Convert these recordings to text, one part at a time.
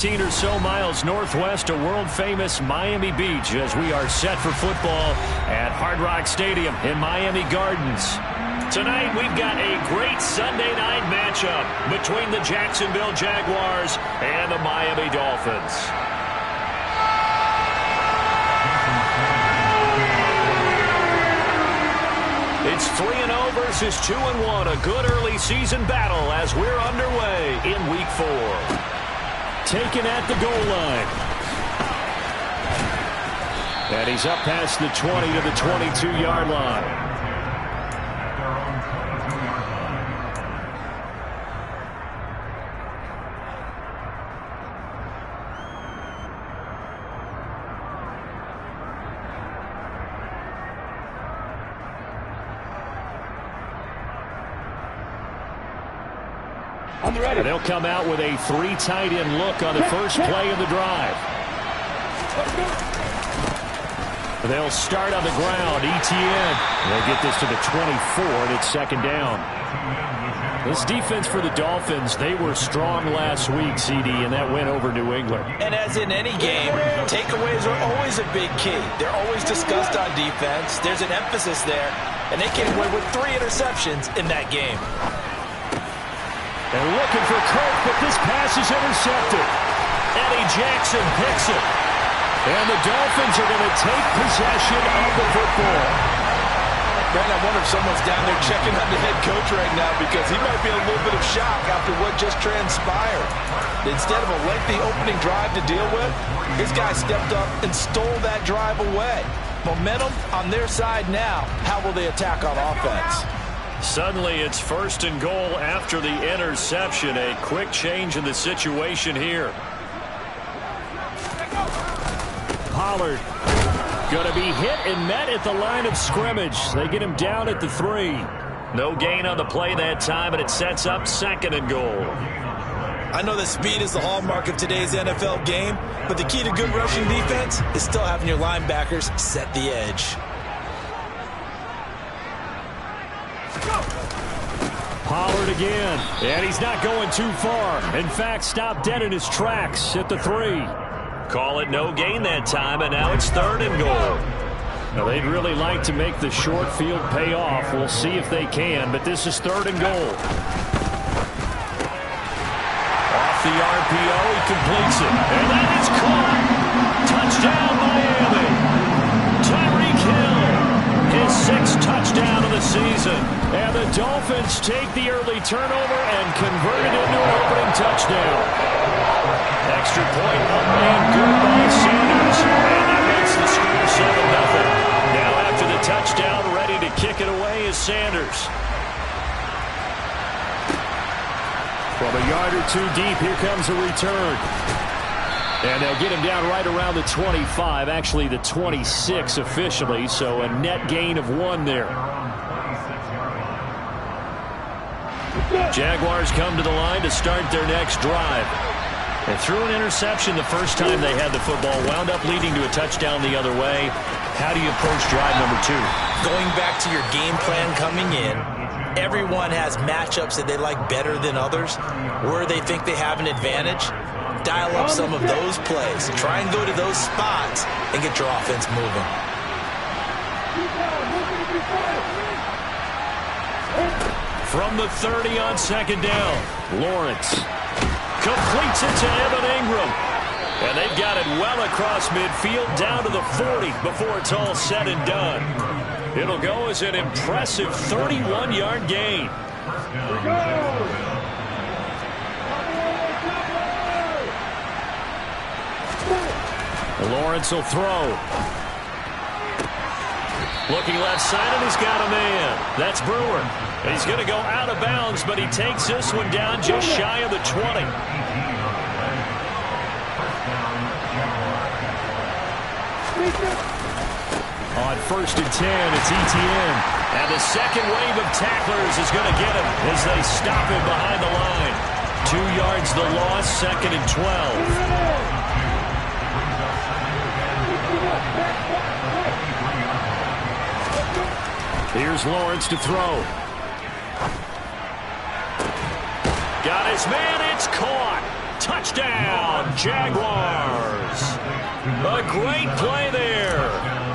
15 or so miles northwest of world-famous Miami Beach as we are set for football at Hard Rock Stadium in Miami Gardens. Tonight, we've got a great Sunday night matchup between the Jacksonville Jaguars and the Miami Dolphins. It's 3-0 versus 2-1, a good early season battle as we're underway in Week 4. Taken at the goal line. And he's up past the 20 to the 22-yard line. And they'll come out with a 3 tight end look on the first play of the drive. They'll start on the ground. ETN. They'll get this to the 24, and it's second down. This defense for the Dolphins, they were strong last week, CD, and that went over New England. And as in any game, takeaways are always a big key. They're always discussed on defense. There's an emphasis there, and they came away with 3 interceptions in that game. They're looking for Kirk, but this pass is intercepted. Eddie Jackson picks it. And the Dolphins are going to take possession of the football. Brandon, I wonder if someone's down there checking on the head coach right now because he might be in a little bit of shock after what just transpired. Instead of a lengthy opening drive to deal with, this guy stepped up and stole that drive away. Momentum on their side now. How will they attack on offense? Suddenly it's 1st and goal after the interception. A quick change in the situation here. Pollard going to be hit and met at the line of scrimmage. They get him down at the 3. No gain on the play that time, and it sets up 2nd and goal. I know that speed is the hallmark of today's NFL game, but the key to good rushing defense is still having your linebackers set the edge. Pollard again, and he's not going too far. In fact, stopped dead in his tracks at the 3. Call it no gain that time, and now it's 3rd and goal. Now, they'd really like to make the short field pay off. We'll see if they can, but this is 3rd and goal. Off the RPO, he completes it, and that is caught. Touchdown, Miami. Tyreek Hill, his 6th touchdown of the season. And the Dolphins take the early turnover and convert it into an opening touchdown. Extra point up and good by Sanders. And that makes the score 7-0. Now after the touchdown, ready to kick it away is Sanders. From a yard or 2 deep, here comes a return. And they'll get him down right around the 25, actually the 26 officially, so a net gain of 1 there. Jaguars come to the line to start their next drive. They threw an interception the first time they had the football, wound up leading to a touchdown the other way. How do you approach drive number 2? Going back to your game plan coming in, everyone has matchups that they like better than others, where they think they have an advantage. Dial up some of those plays. Try and go to those spots and get your offense moving. From the 30 on 2nd down, Lawrence completes it to Evan Ingram. And they've got it well across midfield down to the 40 before it's all said and done. It'll go as an impressive 31-yard gain. Lawrence will throw. Looking left side, and he's got a man. That's Brewer. He's going to go out of bounds, but he takes this one down just shy of the 20. On 1st and 10, it's ETN. And the second wave of tacklers is going to get him as they stop him behind the line. 2 yards the loss, 2nd and 12. Here's Lawrence to throw. Got his man, it's caught. Touchdown, Jaguars. A great play there.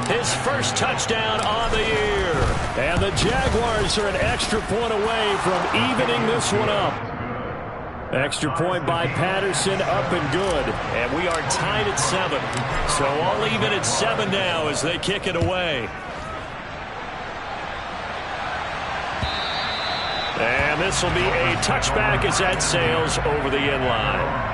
His first touchdown on the year. And the Jaguars are an extra point away from evening this one up. Extra point by Patterson, up and good. And we are tied at 7. So all even at 7 now as they kick it away. And this will be a touchback as that sails over the end line.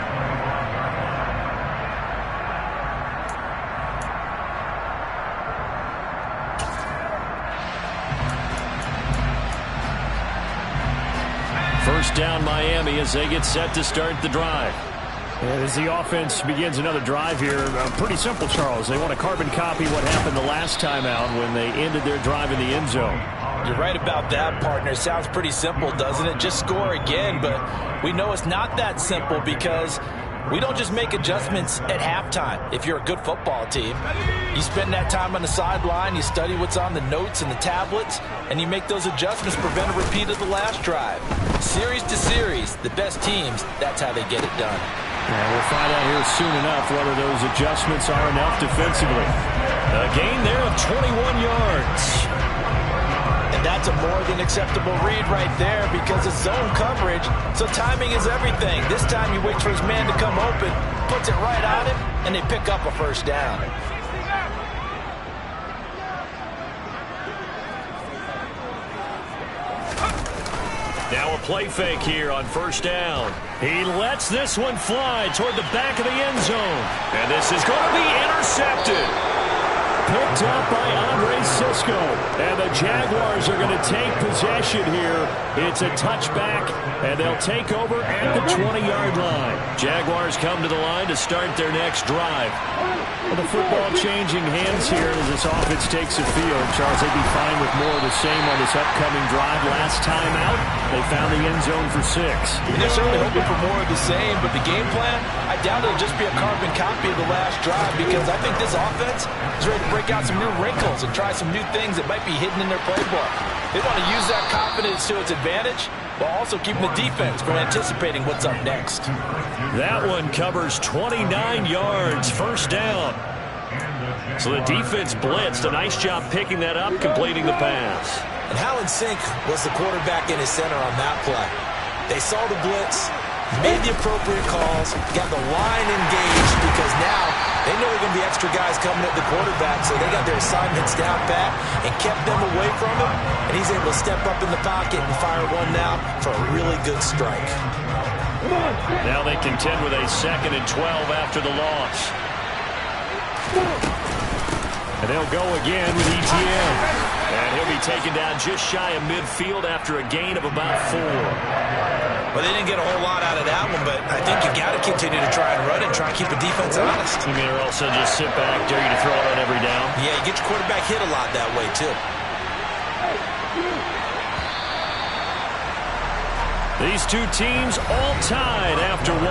First down Miami as they get set to start the drive. And as the offense begins another drive here, pretty simple, Charles. They want to carbon copy what happened the last time out when they ended their drive in the end zone. You're right about that, partner. Sounds pretty simple, doesn't it? Just score again, but we know it's not that simple because we don't just make adjustments at halftime. If you're a good football team, you spend that time on the sideline, you study what's on the notes and the tablets, and you make those adjustments to prevent a repeat of the last drive. Series to series, the best teams, that's how they get it done. And we'll find out here soon enough whether those adjustments are enough defensively. A gain there of 21 yards. And that's a more than acceptable read right there because it's zone coverage, so timing is everything. This time he waits for his man to come open, puts it right on him, and they pick up a first down. Now a play fake here on first down. He lets this one fly toward the back of the end zone. And this is going to be intercepted. Picked up by Andre Sisco. And the Jaguars are going to take possession here. It's a touchback, and they'll take over at the 20-yard line. Jaguars come to the line to start their next drive. Well, the football changing hands here as this offense takes the field. Charles, they'd be fine with more of the same on this upcoming drive. Last time out, they found the end zone for 6. And they're certainly hoping for more of the same, but the game plan, I doubt it'll just be a carbon copy of the last drive because I think this offense is ready to break out some new wrinkles and try some new things that might be hidden in their playbook. They want to use that confidence to its advantage while also keeping the defense from anticipating what's up next. That one covers 29 yards, first down. So the defense blitzed. A nice job picking that up, completing the pass. And how in sync was the quarterback in his center on that play? They saw the blitz, made the appropriate calls, got the line engaged because now they know there are going to be extra guys coming at the quarterback, so they got their assignments down pat and kept them away from him, and he's able to step up in the pocket and fire one now for a really good strike. Now they contend with a 2nd and 12 after the loss. And they'll go again with ETN. And he'll be taken down just shy of midfield after a gain of about 4. Well, they didn't get a whole lot out of that one, but I think you got to continue to try and run and try and keep the defense honest. You mean, or also just sit back, dare you to throw it on every down? Yeah, you get your quarterback hit a lot that way, too. These two teams all tied after 1.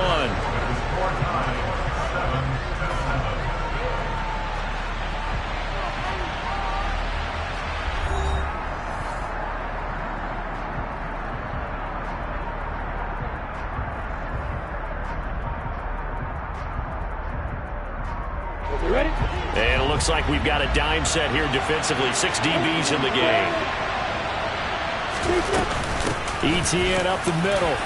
And it looks like we've got a dime set here defensively. 6 DBs in the game. ETN up the middle.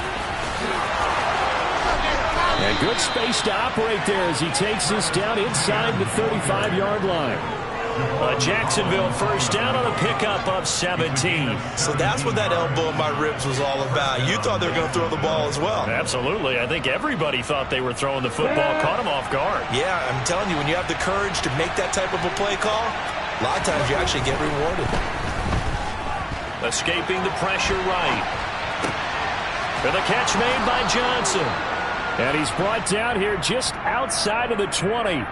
And good space to operate there as he takes this down inside the 35-yard line. Jacksonville first down on a pickup of 17. So that's what that elbow in my ribs was all about. You thought they were going to throw the ball as well. Absolutely. I think everybody thought they were throwing the football. Caught him off guard. Yeah, I'm telling you, when you have the courage to make that type of a play call, a lot of times you actually get rewarded. Escaping the pressure right. For the catch made by Johnson. And he's brought down here just outside of the 20.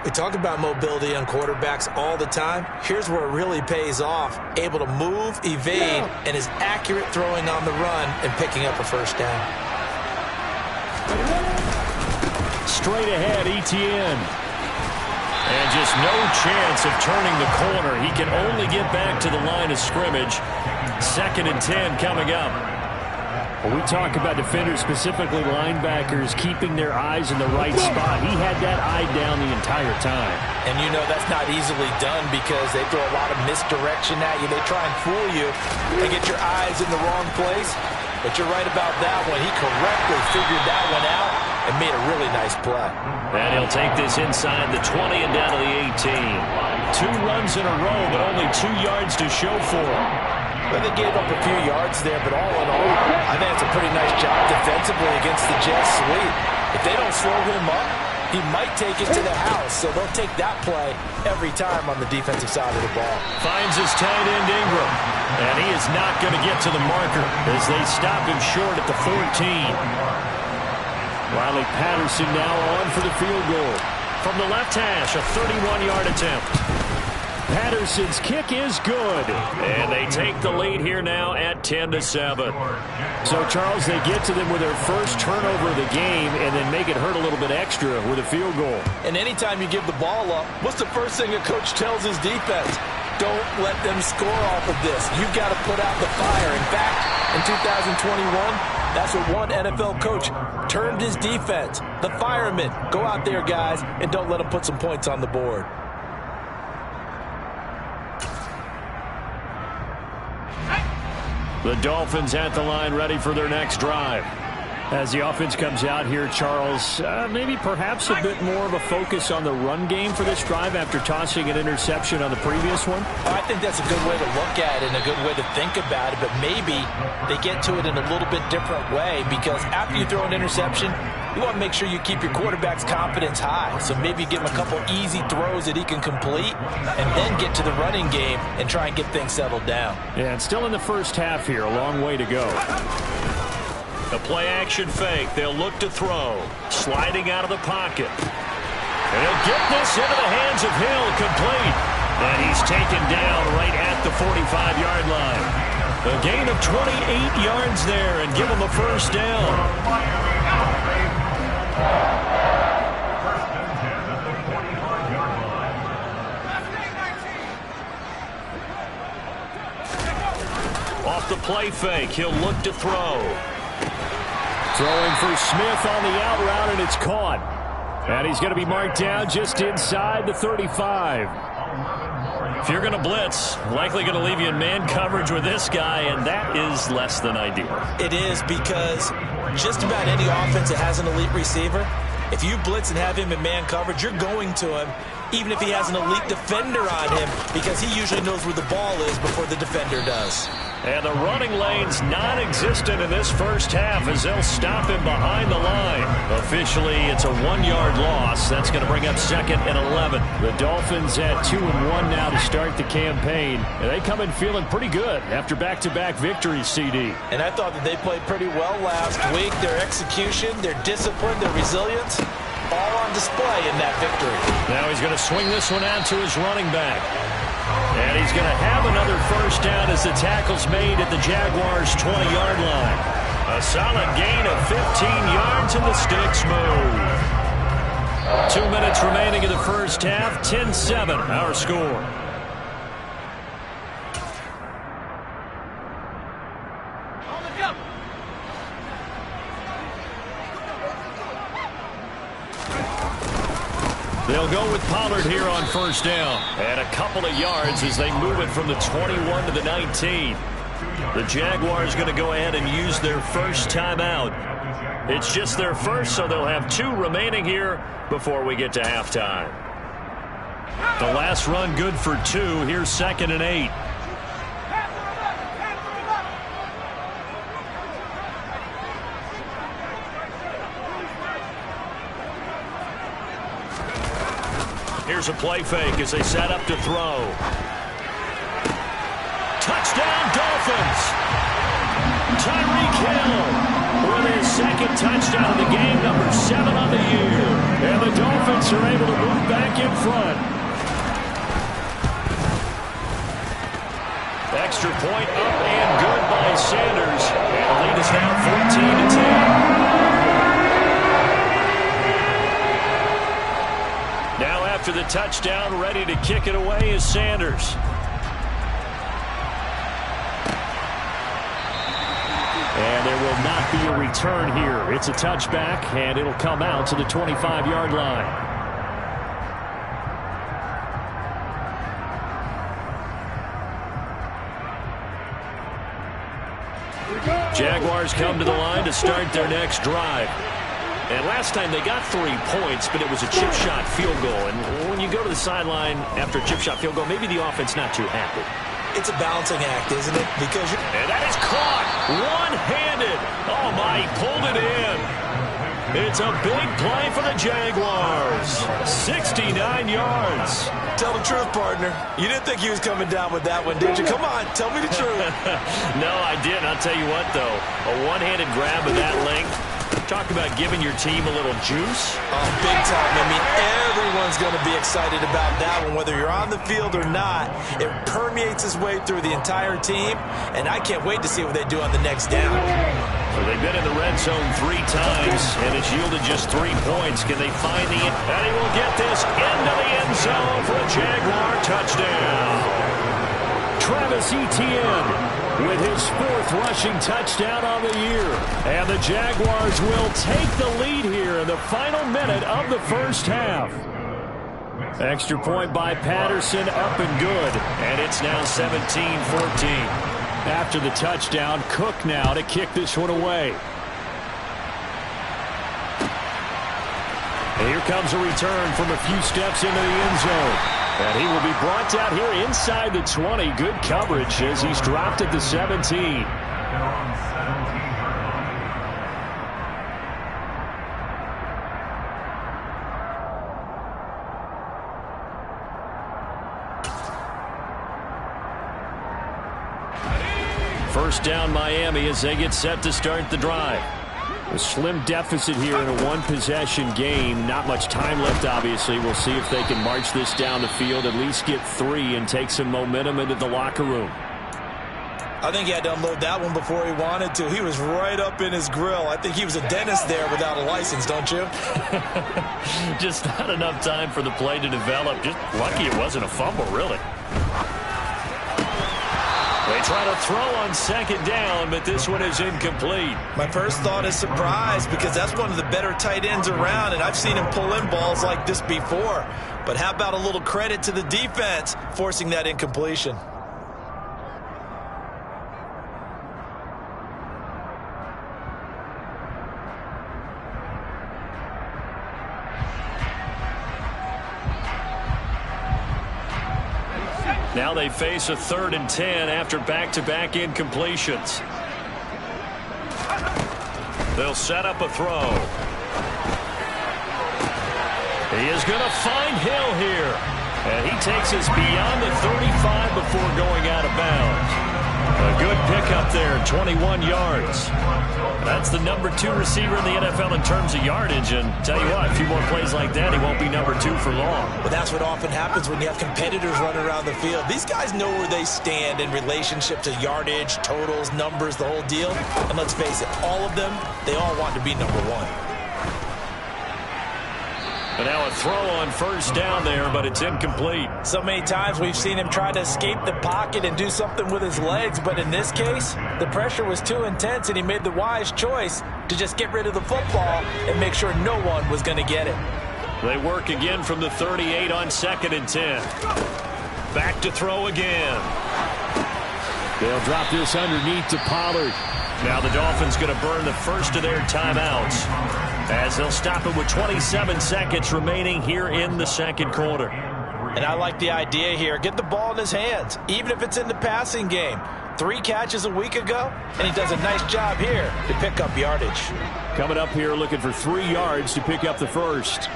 We talk about mobility on quarterbacks all the time. Here's where it really pays off. Able to move, evade, and is accurate throwing on the run and picking up a first down. Straight ahead, ETN. And just no chance of turning the corner. He can only get back to the line of scrimmage. 2nd and 10 coming up. When we talk about defenders, specifically linebackers, keeping their eyes in the right spot, he had that eye down the entire time. And you know that's not easily done because they throw a lot of misdirection at you. They try and fool you and get your eyes in the wrong place. But you're right about that one. He correctly figured that one out and made a really nice play. And he'll take this inside the 20 and down to the 18. 2 runs in a row, but only 2 yards to show for him. Well, they gave up a few yards there, but all in all, I think it's a pretty nice job defensively against the Jets sweep. If they don't slow him up, he might take it to the house, so they'll take that play every time on the defensive side of the ball. Finds his tight end Ingram, and he is not going to get to the marker as they stop him short at the 14. Riley Patterson now on for the field goal. From the left hash, a 31-yard attempt. Patterson's kick is good, and they take the lead here now at 10-7. So, Charles, they get to them with their first turnover of the game and then make it hurt a little bit extra with a field goal. And anytime you give the ball up, what's the first thing a coach tells his defense? Don't let them score off of this. You've got to put out the fire. In fact, in 2021, that's what one NFL coach termed his defense. The firemen. Go out there, guys, and don't let them put some points on the board. The Dolphins at the line, ready for their next drive. As the offense comes out here, Charles, maybe perhaps a bit more of a focus on the run game for this drive after tossing an interception on the previous one? I think that's a good way to look at it and a good way to think about it, but maybe they get to it in a little bit different way because after you throw an interception, you want to make sure you keep your quarterback's confidence high. So maybe give him a couple easy throws that he can complete and then get to the running game and try and get things settled down. Yeah, and still in the first half here, a long way to go. The play-action fake. They'll look to throw. Sliding out of the pocket. And he'll get this into the hands of Hill, complete. And he's taken down right at the 45-yard line. A gain of 28 yards there and give him a first down. Off the play fake, he'll look to throw. Throwing for Smith on the out route, and it's caught. And he's going to be marked down just inside the 35. If you're going to blitz, likely going to leave you in man coverage with this guy, and that is less than ideal. It is because just about any offense that has an elite receiver, if you blitz and have him in man coverage, you're going to him, even if he has an elite defender on him, because he usually knows where the ball is before the defender does. And the running lane's non-existent in this first half as they'll stop him behind the line. Officially, it's a 1-yard loss. That's going to bring up second and 11. The Dolphins at 2-1 now to start the campaign. And they come in feeling pretty good after back-to-back victories, CD. And I thought that they played pretty well last week. Their execution, their discipline, their resilience, all on display in that victory. Now he's going to swing this one out to his running back. And he's going to have another first down as the tackle's made at the Jaguars' 20-yard line. A solid gain of 15 yards and the sticks move. 2 minutes remaining in the first half. 10-7 our score. They'll go with Pollard here on first down. And a couple of yards as they move it from the 21 to the 19. The Jaguars going to go ahead and use their first timeout. It's just their first, so they'll have 2 remaining here before we get to halftime. The last run good for 2. Here's 2nd and 8. Here's a play fake as they set up to throw. Touchdown, Dolphins! Tyreek Hill with his 2nd touchdown of the game, number 7 on the year. And the Dolphins are able to move back in front. Extra point up and good by Sanders. And the lead is now 14-10. Now after the touchdown, ready to kick it away is And there will not be a return here. It's a touchback, and it'll come out to the 25-yard line. Jaguars come to the line to start their next drive. And last time they got 3 points, but it was a chip shot field goal. And when you go to the sideline after a chip shot field goal, maybe the offense not too happy. It's a balancing act, isn't it? Because and that is caught one-handed. Oh, my, he pulled it in. It's a big play for the Jaguars. 69 yards. Tell the truth, partner. You didn't think he was coming down with that one, did you? Come on, tell me the truth. No, I didn't. I'll tell you what, though. A one-handed grab of that length. Talk about giving your team a little juice. Oh, big time. I mean, everyone's going to be excited about that one, whether you're on the field or not. It permeates its way through the entire team, and I can't wait to see what they do on the next down. So they've been in the red zone 3 times, and it's yielded just 3 points. Can they find the end? And he will get this into the end zone for a Jaguar touchdown. Travis Etienne with his 4th rushing touchdown on the year. And the Jaguars will take the lead here in the final minute of the first half. Extra point by Patterson, up and good. And it's now 17-14. After the touchdown, Cook now to kick this one away. And here comes a return from a few steps into the end zone. And he will be brought down here inside the 20. Good coverage as he's dropped at the 17. First down Miami as they get set to start the drive. A slim deficit here in a one-possession game. Not much time left, obviously. We'll see if they can march this down the field, at least get 3, and take some momentum into the locker room. I think he had to unload that one before he wanted to. He was right up in his grill. I think he was a dentist there without a license, don't you? Just not enough time for the play to develop. Just lucky it wasn't a fumble, really. They try to throw on second down, but this one is incomplete. My first thought is surprise, because that's one of the better tight ends around, and I've seen him pull in balls like this before. But how about a little credit to the defense forcing that incompletion? Now they face a 3rd and 10 after back-to-back incompletions. They'll set up a throw. He is going to find Hill here. And he takes us beyond the 35 before going out of bounds. A good pickup there, 21 yards. That's the number 2 receiver in the NFL in terms of yardage. And tell you what, a few more plays like that, he won't be number 2 for long. But that's what often happens when you have competitors running around the field. These guys know where they stand in relationship to yardage, totals, numbers, the whole deal. And let's face it, all of them, they all want to be number 1. And now a throw on first down there, but it's incomplete. So many times we've seen him try to escape the pocket and do something with his legs, but in this case, the pressure was too intense and he made the wise choice to just get rid of the football and make sure no one was going to get it. They work again from the 38 on 2nd and 10. Back to throw again. They'll drop this underneath to Pollard. Now the Dolphins going to burn the first of their timeouts as they'll stop it with 27 seconds remaining here in the second quarter. And I like the idea here. Get the ball in his hands, even if it's in the passing game. 3 catches a week ago, and he does a nice job here to pick up yardage. Coming up here looking for 3 yards to pick up the first.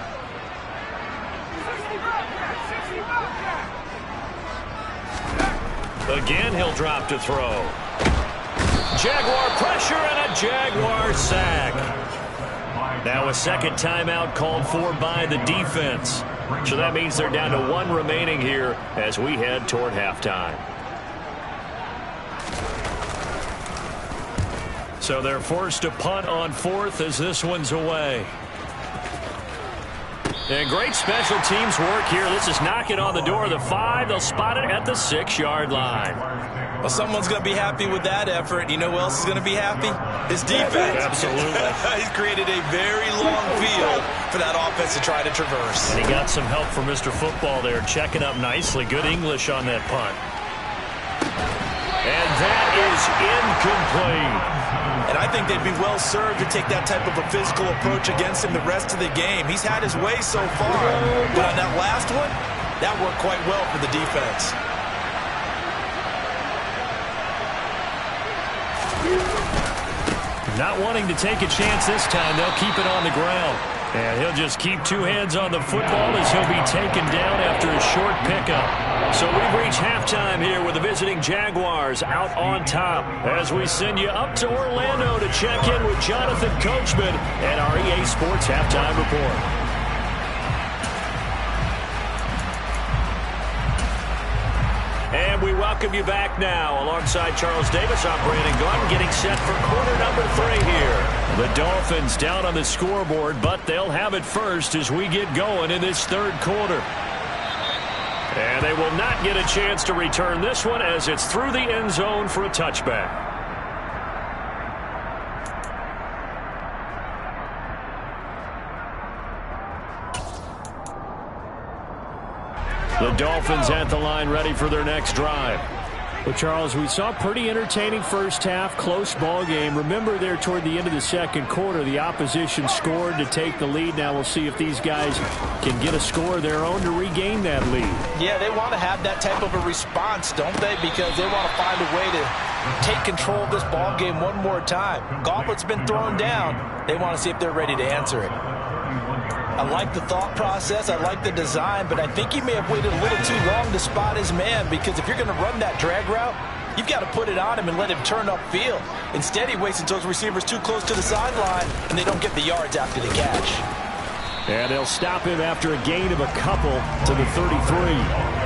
Again, he'll drop to throw. Jaguar pressure and a Jaguar sack. Now a second timeout called for by the defense. So that means they're down to 1 remaining here as we head toward halftime. So they're forced to punt on 4th as this one's away. And great special teams work here. This is knocking on the door of the 5. They'll spot it at the 6-yard line. Well, someone's going to be happy with that effort. You know who else is going to be happy? His defense. Absolutely. He's created a very long field for that offense to try to traverse. And he got some help from Mr. Football there, checking up nicely. Good English on that punt. And that is incomplete. And I think they'd be well served to take that type of a physical approach against him the rest of the game. He's had his way so far. But on that last one, that worked quite well for the defense. Not wanting to take a chance this time, they'll keep it on the ground. And he'll just keep 2 hands on the football as he'll be taken down after a short pickup. So we've reached halftime here with the visiting Jaguars out on top as we send you up to Orlando to check in with Jonathan Coachman and our EA Sports Halftime Report. And we welcome you back now. Alongside Charles Davis, I'm Brandon Gordon, getting set for quarter number 3 here. The Dolphins down on the scoreboard, but they'll have it first as we get going in this 3rd quarter. And they will not get a chance to return this one as it's through the end zone for a touchback. The Dolphins at the line, ready for their next drive. Well, Charles, we saw a pretty entertaining first half, close ball game. Remember there toward the end of the 2nd quarter, the opposition scored to take the lead. Now we'll see if these guys can get a score of their own to regain that lead. Yeah, they want to have that type of a response, don't they? Because they want to find a way to take control of this ball game one more time. Gauntlet's been thrown down. They want to see if they're ready to answer it. I like the thought process. I like the design, but I think he may have waited a little too long to spot his man, because if you're going to run that drag route, you've got to put it on him and let him turn upfield. Instead, he waits until his receiver's too close to the sideline, and they don't get the yards after the catch. And they'll stop him after a gain of a couple to the 33.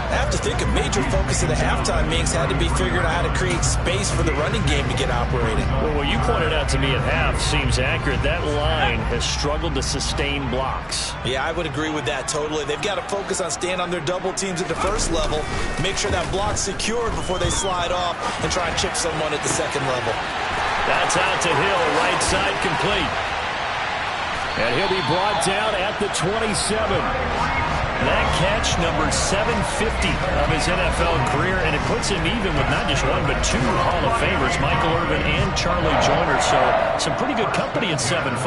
I have to think a major focus of the halftime meetings had to be figuring out how to create space for the running game to get operating. Well, what you pointed out to me at half seems accurate. That line has struggled to sustain blocks. Yeah, I would agree with that totally. They've got to focus on staying on their double teams at the first level, make sure that block's secured before they slide off and try and chip someone at the second level. That's out to Hill, right side complete. And he'll be brought down at the 27. That catch, number 750 of his NFL career, and it puts him even with not just one but 2 Hall of Famers, Michael Irvin and Charlie Joyner. So some pretty good company at 7'5".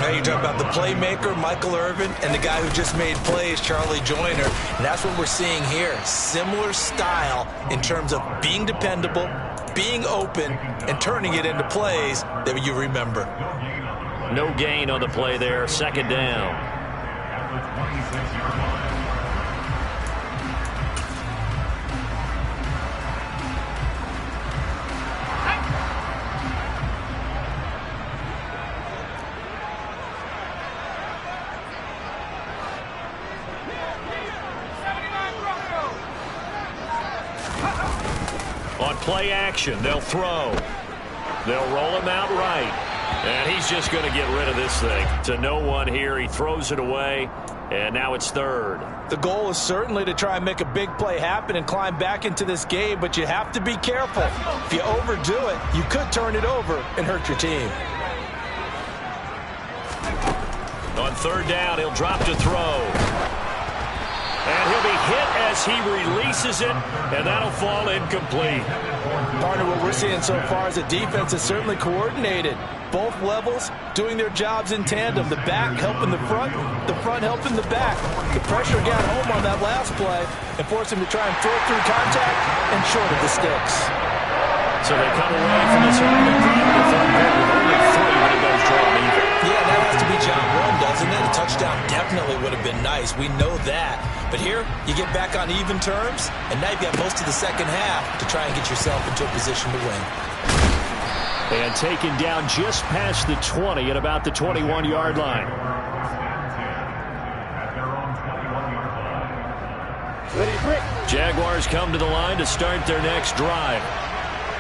Now you talk about the playmaker, Michael Irvin, and the guy who just made plays, Charlie Joyner. And that's what we're seeing here. Similar style in terms of being dependable, being open, and turning it into plays that you remember. No gain on the play there, 2nd down. On play action, they'll throw. They'll roll him out right. And he's just going to get rid of this thing. To no one here. He throws it away. And now it's 3rd. The goal is certainly to try and make a big play happen and climb back into this game, but you have to be careful. If you overdo it, you could turn it over and hurt your team. On 3rd down, he'll drop to throw. And he'll be hit as he releases it, and that'll fall incomplete. Partner, what we're seeing so far is the defense is certainly coordinated. Both levels doing their jobs in tandem. The back helping the front helping the back. The pressure got home on that last play and forced him to try and throw through contact and short of the sticks. So they come away from this opening drive in the 3rd quarter with only 3, but it does draw an even. Yeah, that has to be job one, doesn't it? A touchdown definitely would have been nice. We know that. But here, you get back on even terms, and now you've got most of the 2nd half to try and get yourself into a position to win. And taken down just past the 20 at about the 21-yard line. Jaguars come to the line to start their next drive.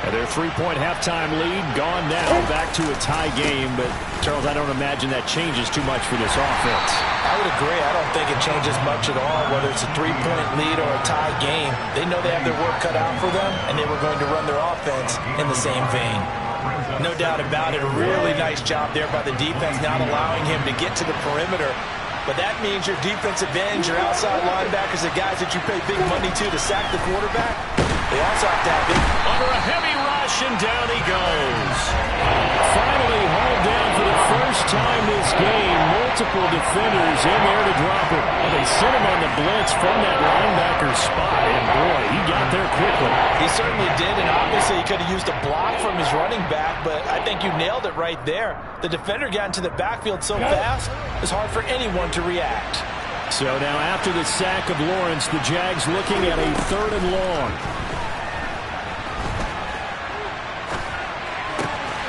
And their 3-point halftime lead gone now, back to a tie game. But, Charles, I don't imagine that changes too much for this offense. I would agree. I don't think it changes much at all, whether it's a three-point lead or a tie game. They know they have their work cut out for them, and they were going to run their offense in the same vein. No doubt about it, a really nice job there by the defense, not allowing him to get to the perimeter. But that means your defensive ends, your outside linebackers, the guys that you pay big money to sack the quarterback, they also have to have big... Under a heavy rush, and down he goes. Finally hauled down for the first time this game. Multiple defenders in there to drop him. Well, they sent him on the blitz from that linebacker spot, and boy, he got there quickly. He certainly did, and obviously he could have used a block from his running back, but I think you nailed it right there. The defender got into the backfield so fast, it's hard for anyone to react. So now after the sack of Lawrence, the Jags looking at a 3rd and long.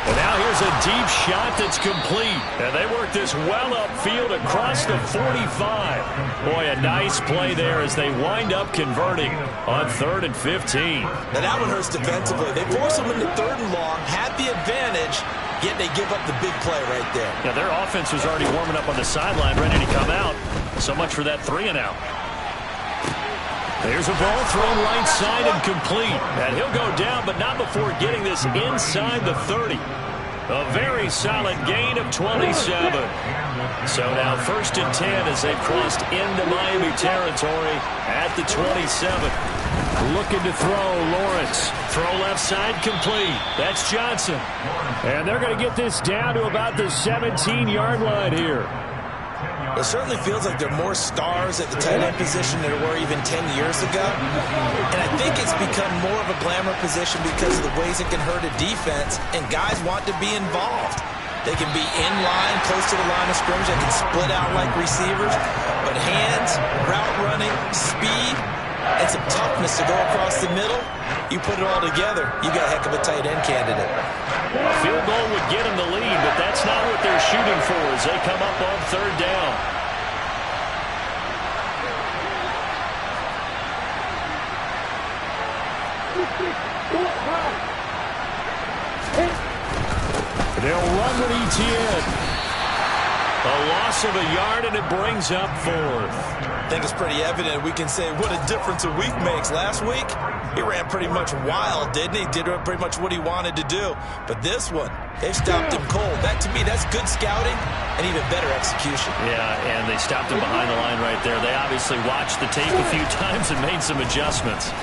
And now here's a deep shot that's complete. And they work this well upfield across the 45. Boy, a nice play there as they wind up converting on 3rd and 15. Now that one hurts defensively. They force them into 3rd and long, had the advantage, yet they give up the big play right there. Yeah, their offense was already warming up on the sideline, ready to come out. So much for that 3 and out. There's a ball thrown right side and complete. And he'll go down, but not before getting this inside the 30. A very solid gain of 27. So now 1st and 10 as they've crossed into Miami territory at the 27. Looking to throw, Lawrence. Throw left side complete. That's Johnson. And they're going to get this down to about the 17-yard line here. It certainly feels like there are more stars at the tight end position than there were even 10 years ago. And I think it's become more of a glamour position because of the ways it can hurt a defense, and guys want to be involved. They can be in line, close to the line of scrimmage. They can split out like receivers. But hands, route running, speed, and some toughness to go across the middle, you put it all together, you got a heck of a tight end candidate. A field goal would get them the lead, but that's not what they're shooting for as they come up on 3rd down. They'll run with Etienne. A loss of a yard, and it brings up 4th. I think it's pretty evident. We can say what a difference a week makes. Last week, he ran pretty much wild, didn't he? Did pretty much what he wanted to do. But this one, they've stopped him cold. That, to me, that's good scouting and even better execution. Yeah, and they stopped him behind the line right there. They obviously watched the tape a few times and made some adjustments.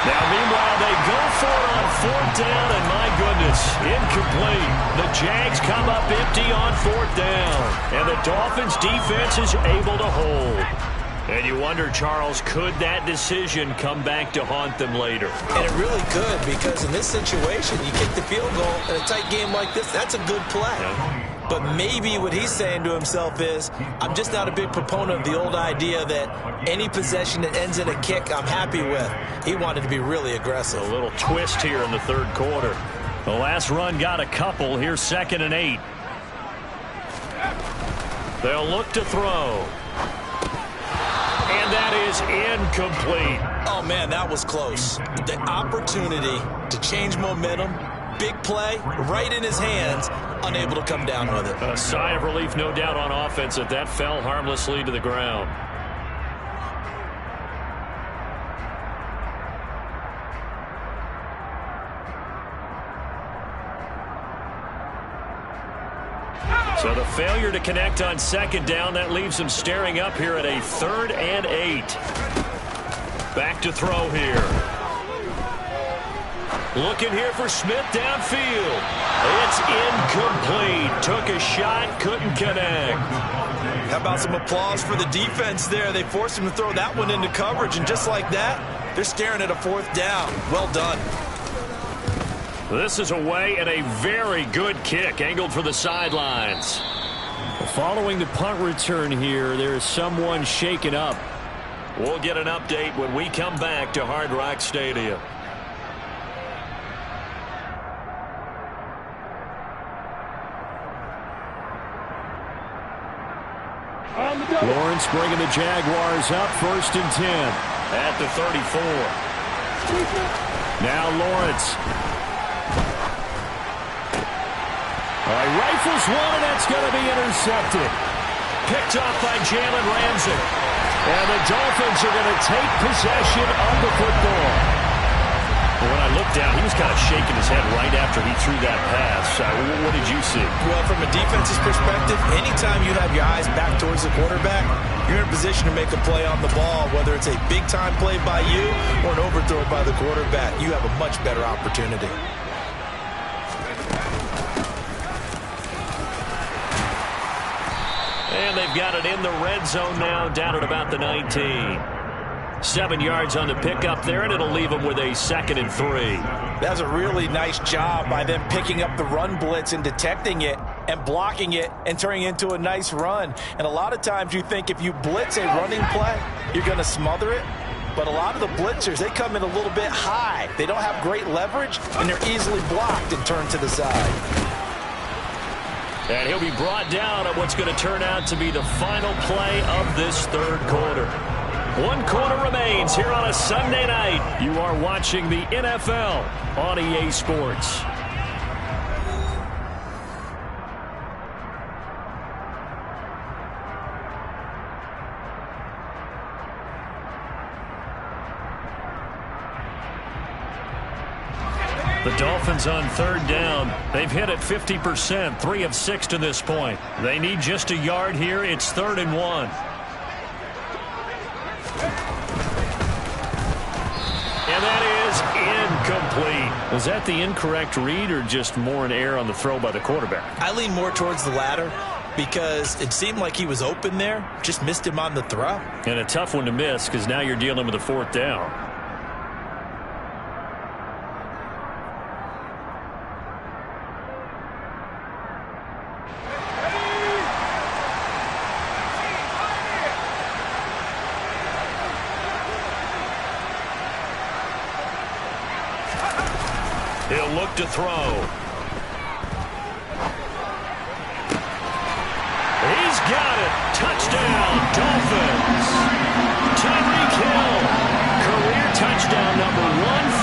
Now, meanwhile, they go for it on 4th down, and my goodness, incomplete. The Jags come up empty on 4th down, and the Dolphins' defense is able to hold. And you wonder, Charles, could that decision come back to haunt them later? And it really could, because in this situation, you kick the field goal in a tight game like this, that's a good play. Yeah. But maybe what he's saying to himself is, I'm just not a big proponent of the old idea that any possession that ends in a kick I'm happy with. He wanted to be really aggressive. A little twist here in the 3rd quarter. The last run got a couple. Here's 2nd and 8. They'll look to throw. And that is incomplete. Oh, man, that was close. The opportunity to change momentum, big play, right in his hands, unable to come down with it. A sigh of relief, no doubt, on offense that that fell harmlessly to the ground. So the failure to connect on 2nd down, that leaves them staring up here at a 3rd and 8. Back to throw here. Looking here for Smith downfield. It's incomplete. Took a shot, couldn't connect. How about some applause for the defense there? They forced him to throw that one into coverage, and just like that, they're staring at a 4th down. Well done. This is away, and a very good kick angled for the sidelines. Following the punt return here, there is someone shaken up. We'll get an update when we come back to Hard Rock Stadium. Lawrence bringing the Jaguars up 1st and 10 at the 34. Now Lawrence. Rifles one, and that's going to be intercepted. picked off by Jalen Ramsey. And the Dolphins are going to take possession of the football. When I looked down, he was kind of shaking his head right after he threw that pass. What did you see? Well, from a defense's perspective, anytime you have your eyes back towards the quarterback, you're in a position to make a play on the ball, whether it's a big-time play by you or an overthrow by the quarterback. You have a much better opportunity. And they've got it in the red zone now, down at about the 19. 7 yards on the pickup there, and it'll leave them with a 2nd and 3. That's a really nice job by them picking up the run blitz and detecting it and blocking it and turning it into a nice run. And a lot of times you think if you blitz a running play, you're going to smother it. But a lot of the blitzers, they come in a little bit high. They don't have great leverage, and they're easily blocked and turned to the side. And he'll be brought down at what's going to turn out to be the final play of this third quarter. 1 quarter remains here on a Sunday night. You are watching the NFL on EA Sports. The Dolphins on 3rd down. They've hit it 50%, 3 of 6 to this point. They need just a yard here. It's 3rd and 1. And that is incomplete. Was that the incorrect read or just more an error on the throw by the quarterback? I lean more towards the latter because it seemed like he was open there. Just missed him on the throw. And a tough one to miss because now you're dealing with a 4th down. He'll look to throw. He's got it. Touchdown, Dolphins. Tyreek Hill. Career touchdown number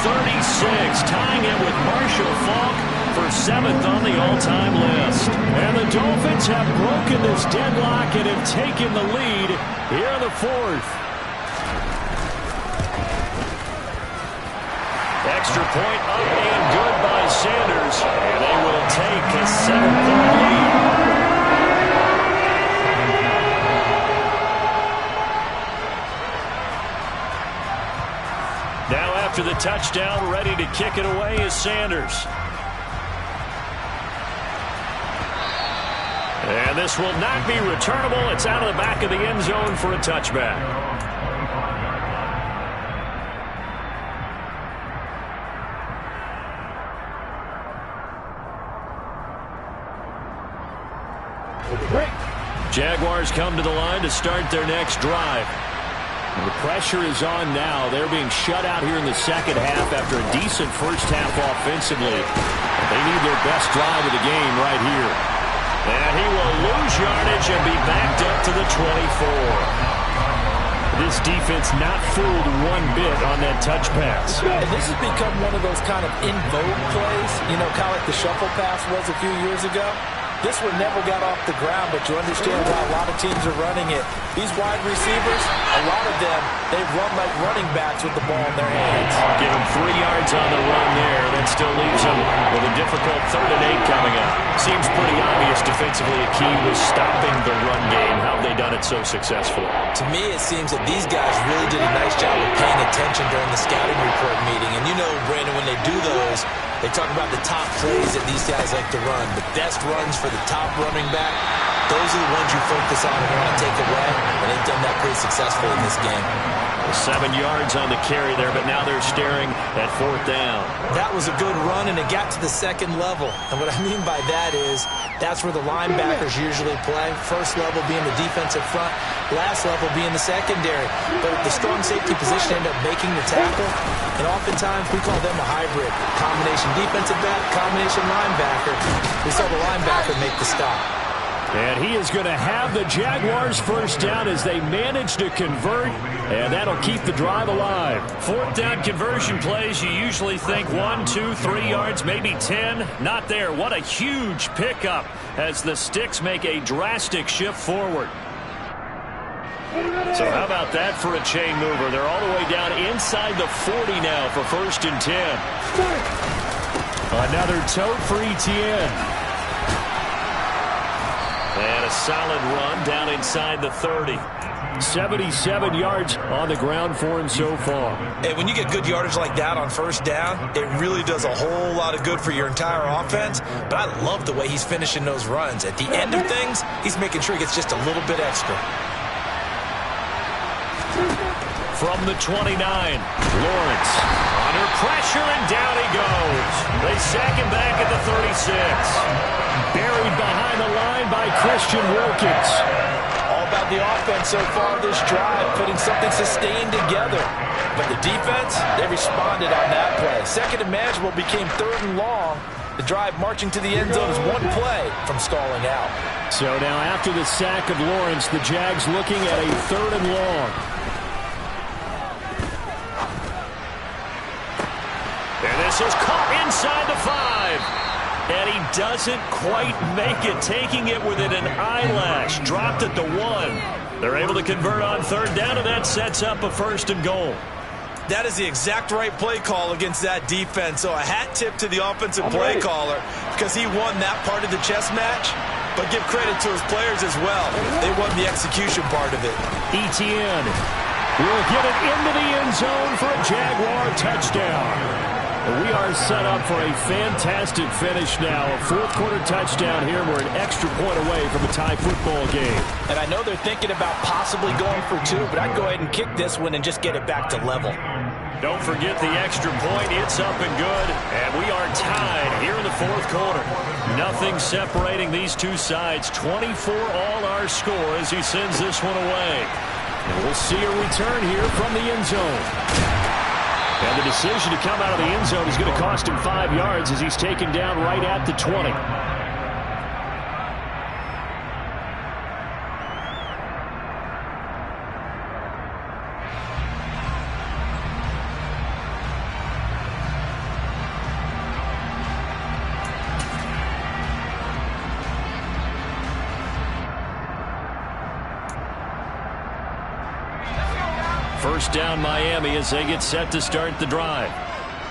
136. Tying it with Marshall Faulk for 7th on the all-time list. And the Dolphins have broken this deadlock and have taken the lead here in the 4th. Extra point up and good by Sanders. And they will take a 7-point lead. Now after the touchdown, ready to kick it away is Sanders. And this will not be returnable. It's out of the back of the end zone for a touchback. Jaguars come to the line to start their next drive. The pressure is on now. They're being shut out here in the second half after a decent first half offensively. They need their best drive of the game right here. And he will lose yardage and be backed up to the 24. This defense not fooled one bit on that touch pass. And this has become one of those kind of in vogue plays, you know, kind of like the shuffle pass was a few years ago. This one never got off the ground, but you understand why a lot of teams are running it. These wide receivers, a lot of them, they've run like running backs with the ball in their hands. Give them 3 yards on the run there. That still leaves them with a difficult 3rd and 8 coming up. Seems pretty obvious defensively a key was stopping the run game. How have they done it so successfully? To me, it seems that these guys really did a nice job of paying attention during the scouting report meeting. And you know, Brandon, when they do those, they talk about the top plays that these guys like to run. The best runs for the top running back, those are the ones you focus on and want to take away. And they've done that pretty successfully in this game. 7 yards on the carry there, but now they're staring at 4th down. That was a good run, and it got to the second level. And what I mean by that is that's where the linebackers usually play. First level being the defensive front, last level being the secondary. But the strong safety position ended up making the tackle, and oftentimes we call them a hybrid. Combination defensive back, combination linebacker. We saw the linebacker make the stop. And he is going to have the Jaguars first down as they manage to convert, and that'll keep the drive alive. 4th down conversion plays, you usually think 1, 2, 3 yards, maybe 10. Not there. What a huge pickup as the Sticks make a drastic shift forward. So how about that for a chain mover? They're all the way down inside the 40 now for 1st and 10. Another tote for Etienne. And a solid run down inside the 30. 77 yards on the ground for him so far. And when you get good yardage like that on 1st down, it really does a whole lot of good for your entire offense. But I love the way he's finishing those runs. At the end of things, he's making sure he gets just a little bit extra. From the 29, Lawrence under pressure, and down he goes. They sack him back at the 36. Buried behind the line by Christian Wilkins. All about the offense so far this drive, putting something sustained together. But the defense, they responded on that play. Second and manageable became 3rd and long. The drive marching to the end zone is one play from stalling out. So now after the sack of Lawrence, the Jags looking at a 3rd and long. And this is caught inside the 5. And he doesn't quite make it, taking it within an eyelash. Dropped at the 1. They're able to convert on 3rd down, and that sets up a 1st and goal. That is the exact right play call against that defense. So a hat tip to the offensive play caller because he won that part of the chess match. But give credit to his players as well. They won the execution part of it. Etienne will get it into the end zone for a Jaguar touchdown. We are set up for a fantastic finish now. A 4th quarter touchdown here. We're an extra point away from a tie football game. And I know they're thinking about possibly going for 2, but I'd go ahead and kick this one and just get it back to level. Don't forget the extra point. It's up and good. And we are tied here in the 4th quarter. Nothing separating these two sides. 24 all our score as he sends this one away. And we'll see a return here from the end zone. And the decision to come out of the end zone is going to cost him 5 yards as he's taken down right at the 20. First down Miami as they get set to start the drive.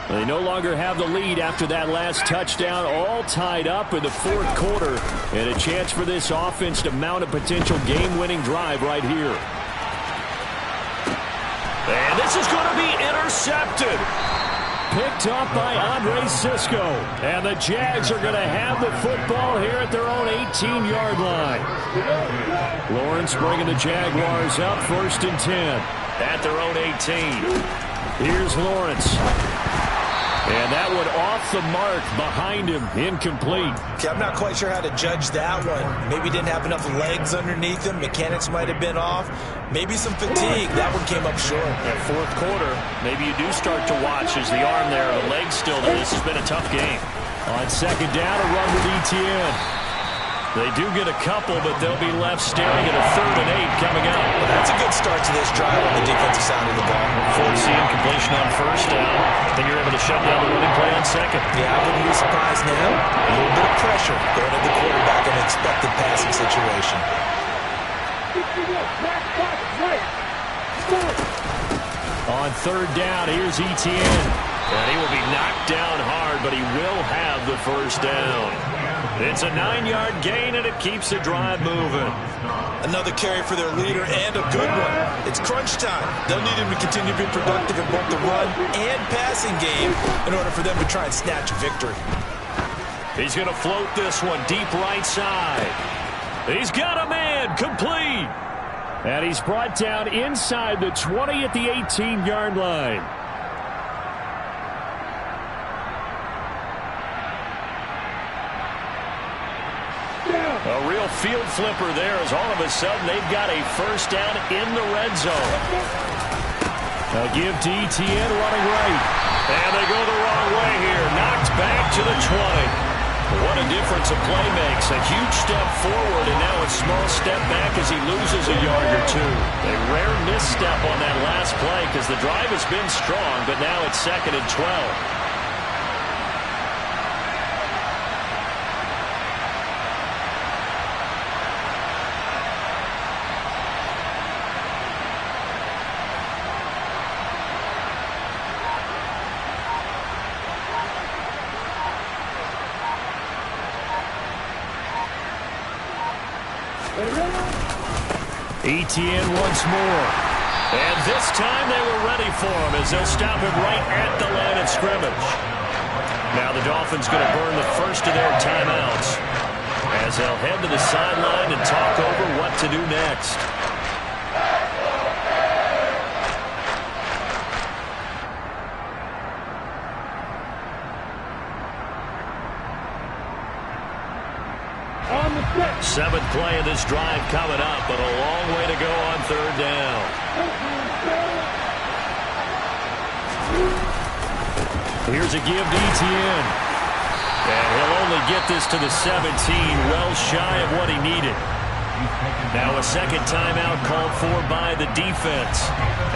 They no longer have the lead after that last touchdown, all tied up in the 4th quarter, and a chance for this offense to mount a potential game-winning drive right here. And this is going to be intercepted. Picked up by Andre Cisco. And the Jags are going to have the football here at their own 18-yard line. Lawrence bringing the Jaguars up 1st and 10 at their own 18. Here's Lawrence. And that one off the mark behind him, incomplete. Okay, I'm not quite sure how to judge that one. Maybe didn't have enough legs underneath him. Mechanics might have been off. Maybe some fatigue. That one came up short. Yeah, 4th quarter, maybe you do start to watch as the arm there, the leg's still there. This has been a tough game. On 2nd down, a run with Etienne. They do get a couple, but they'll be left staring at a 3rd and 8 coming up. Well, that's a good start to this drive on the defensive side of the ball. Forcing completion on 1st down. Then you're able to shut down the running play on 2nd. Yeah, I wouldn't be surprised now. A little bit of pressure going at the quarterback in an expected passing situation. On 3rd down, here's Etienne. And he will be knocked down hard, but he will have the 1st down. It's a 9-yard gain, and it keeps the drive moving. Another carry for their leader, and a good one. It's crunch time. They'll need him to continue to be productive in both the run and passing game in order for them to try and snatch a victory. He's going to float this one deep right side. He's got a man, complete. And he's brought down inside the 20 at the 18-yard line. A real field flipper there as all of a sudden they've got a 1st down in the red zone. A give to Etienne running right. And they go the wrong way here. Knocked back to the 20. What a difference a play makes. A huge step forward and now a small step back as he loses a yard or 2. A rare misstep on that last play because the drive has been strong, but now it's 2nd and 12. Etienne once more. And this time they were ready for him as they'll stop him right at the line of scrimmage. Now the Dolphins going to burn the first of their timeouts as they'll head to the sideline and talk over what to do next. Seventh play of this drive coming up, but a long way to go on third down. Here's a give to Etienne. And he'll only get this to the 17, well shy of what he needed. Now a second timeout called for by the defense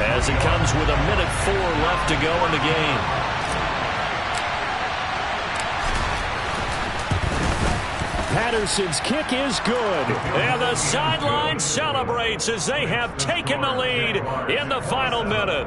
as it comes with 1:04 left to go in the game. Patterson's kick is good. And the sideline celebrates as they have taken the lead in the final minute.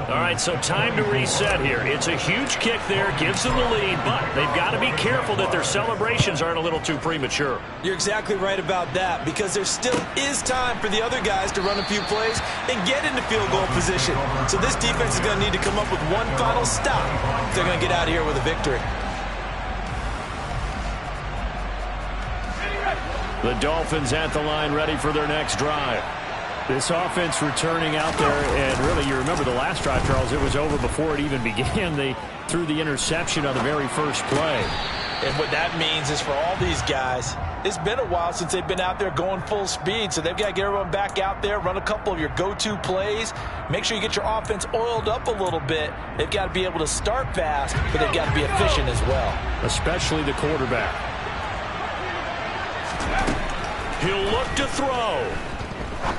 All right, so time to reset here. It's a huge kick there, gives them the lead, but they've got to be careful that their celebrations aren't a little too premature. You're exactly right about that, because there still is time for the other guys to run a few plays and get into field goal position. So this defense is going to need to come up with one final stop if they're going to get out of here with a victory. The Dolphins at the line ready for their next drive. This offense returning out there, and really, you remember the last drive, Charles, it was over before it even began. They threw the interception on the very first play. And what that means is for all these guys, it's been a while since they've been out there going full speed, so they've got to get everyone back out there, run a couple of your go-to plays, make sure you get your offense oiled up a little bit. They've got to be able to start fast, but they've got to be efficient as well. Especially the quarterback. He'll look to throw.